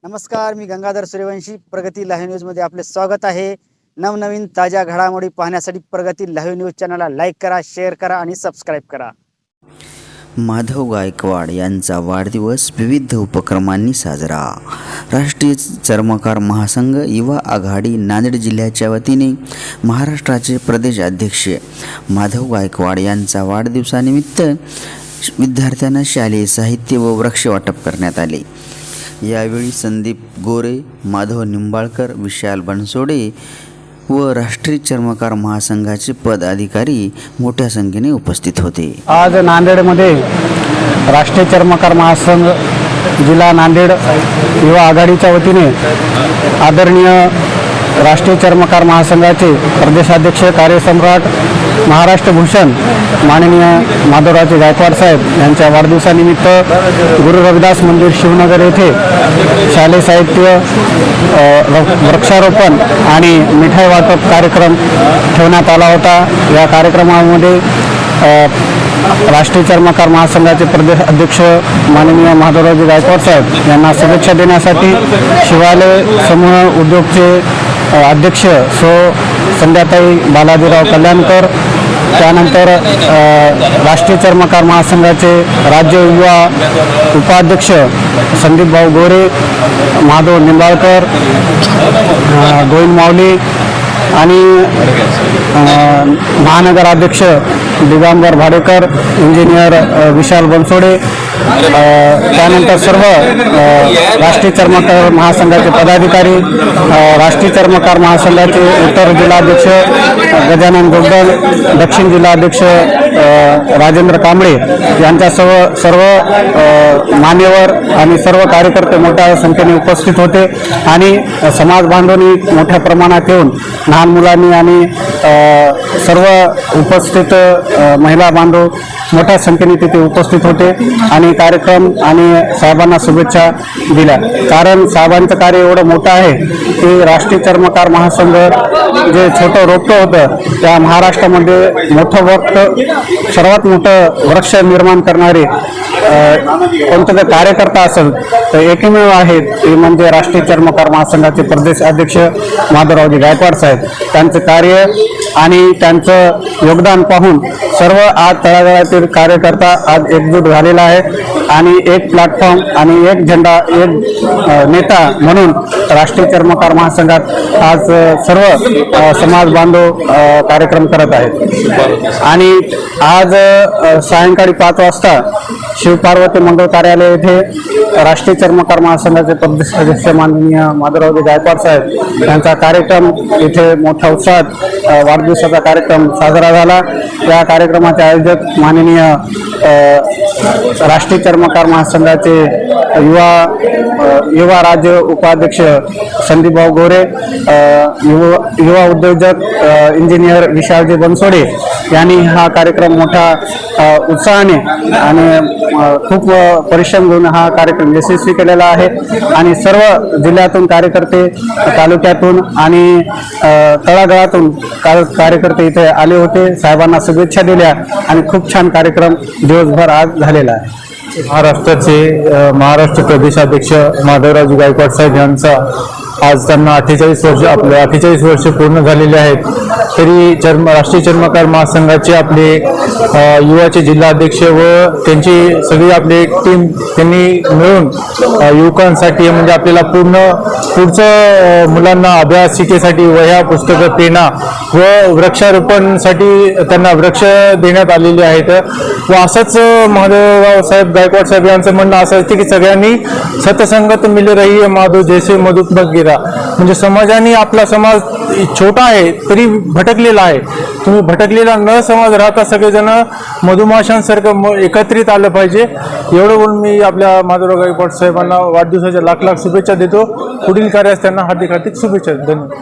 नमस्कार, मी गंगाधर सूर्यवंशी. प्रगती लाईव्ह न्यूजमध्ये आपले स्वागत आहे. नवनवीन ताज्या घडामोडी पाहण्यासाठी प्रगती लाईव्ह न्यूज चॅनलला लाईक करा, शेअर करा आणि सबस्क्राईब करा. माधव गायकवाड यांचा वाढदिवस विविध उपक्रमांनी साजरा. राष्ट्रीय चर्मकार महासंघ युवा आघाडी नांदेड जिल्ह्याच्या वतीने महाराष्ट्राचे प्रदेश अध्यक्ष माधव गायकवाड यांचा वाढदिवसानिमित्त विद्यार्थ्यांना शालेय साहित्य व वृक्ष वाटप करण्यात आले. यावेळी संदीप गोरे, माधव निंबाळकर, विशाल बनसोडे व राष्ट्रीय चर्मकार महासंघाचे पदाधिकारी मोठ्या संख्येने उपस्थित होते. आज नांदेडमध्ये राष्ट्रीय चर्मकार महासंघ जिल्हा नांदेड युवा आघाडीच्या वतीने आदरणीय राष्ट्रीय चर्मकार महासंघाचे प्रदेशाध्यक्ष कार्यसम्राट महाराष्ट्र भूषण माननीय माधवरावजी गायकवाड साहेब यांच्या वाढदिवसानिमित्त गुरु रविदास मंदिर शिवनगर येथे शालेय साहित्य वृक्षारोपण आणि मिठाई वाटप कार्यक्रम ठेवण्यात आला होता. या कार्यक्रमामध्ये राष्ट्रीय चर्मकार महासंघाचे प्रदेश अध्यक्ष माननीय माधवरावजी गायकवाड साहेब यांना शुभेच्छा देण्यासाठी शिवालय समूह उद्योगचे अध्यक्ष संध्याताई बालाजीराव कल्याणकर, त्यानंतर राष्ट्रीय चर्मकार महासंघाचे राज्य युवा उपाध्यक्ष संदीप भाऊ गोरे, माधव निंबाळकर, गोविंद माऊली आणि महानगराध्यक्ष दिगंबर भाडेकर, इंजिनियर विशाल बनसोडे, त्यानंतर सर्व राष्ट्रीय चर्मकार महासंघाचे पदाधिकारी, राष्ट्रीय चर्मकार महासंघाचे उत्तर जिल्हाध्यक्ष गजानन गोगदल, दक्षिण जिल्हाध्यक्ष राजेंद्र कांबळे यांच्यासह सर्व मान्यवर आणि सर्व कार्यकर्ते मोठ्या संख्येने उपस्थित होते आणि समाज बांधवांनी मोठ्या प्रमाणात येऊन लहान मुलांनी आणि सर्व उपस्थित महिला बांधव मोठ्या संख्येने तिथे उपस्थित होते आणि कार्यक्रम आणि साहेबांना शुभेच्छा दिल्या. कारण साहेबांचं कार्य एवढं मोठं आहे की राष्ट्रीय चर्मकार महासंघ जे छोटं रोपटं होतं त्या महाराष्ट्रामध्ये सर्वात मोठं वृक्ष निर्माण करणारे कोणतं कार्यकर्ता असेल तर एकमेव आहेत ते म्हणजे राष्ट्रीय चर्मकार महासंघाचे प्रदेश अध्यक्ष माधवरावजी गायकवाड साहेब. त्यांचं कार्य आणि त्यांचं योगदान पाहून सर्व आज तळागाळातील कार्यकर्ता आज एकजूट झालेला आहे आणि एक प्लॅटफॉर्म आणि एक झेंडा, एक नेता म्हणून राष्ट्रीय चर्मकार महासंघात आज सर्व समाज बांधव कार्यक्रम करत आहेत. आणि आज सायंकाळी 5 वाजता शिवपार्वती मंगळ कार्यालय येथे राष्ट्रीय चर्मकार महासंघाचे प्रदेश अध्यक्ष माननीय माधवरावजी गायकवाड साहेब यांचा कार्यक्रम इथे मोठ्या उत्साहात वाढदिवसाचा कार्यक्रम साजरा झाला. या कार्यक्रमाचे आयोजक माननीय राष्ट्रीय चर्मकार महासंघाचे युवा राज्य उपाध्यक्ष संदीपभाऊ गोरे, युवा उद्योजक इंजिनियर विशालजी बनसोडे यांनी हा कार्यक्रम मोठ्या उत्साहाने आणि खूप परिश्रम घेऊन हा कार्यक्रम यशस्वी केलेला आहे. आणि सर्व जिल्ह्यातून कार्यकर्ते, तालुक्यातून आणि तळागाळातून कार्यकर्ते इथे आले होते, साहेबांना शुभेच्छा दिल्या आणि खूप छान कार्यक्रम दिवसभर आज झालेला आहे. महाराष्ट्र प्रदेशाध्यक्ष माधवरावजी गायकवाड साहेब यांचा आज त्यांना 48 वर्ष पूर्ण झालेले आहेत. तरी राष्ट्रीय चर्मकार महासंघाचे आपले युवाचे जिल्हाध्यक्ष व त्यांची सगळी आपली टीम त्यांनी मिळून युवकांसाठी म्हणजे आपल्याला पुढचं मुलांना अभ्यासिकेसाठी वह्या, पुस्तकं, पेना व वृक्षारोपणसाठी त्यांना वृक्ष देण्यात आलेले आहेत. व असंच माधवराव साहेब गायकवाड साहेब यांचं म्हणणं असं असते की सगळ्यांनी सतसंगत मिल रही माधव जैसे मधुपमक गिरा. म्हणजे समाजाने, आपला समाज छोटा आहे तरी भटकलेला आहे, तुम्ही भटकलेला न समाज राहता सगळेजण मधुमाशांसारखं एकत्रित आलं पाहिजे. एवढं बोलून मी आपल्या माधवराव गायकवाड साहेबांना वाढदिवसाच्या लाख शुभेच्छा देतो. पुढील कार्यास त्यांना हार्दिक शुभेच्छा. धन्यवाद.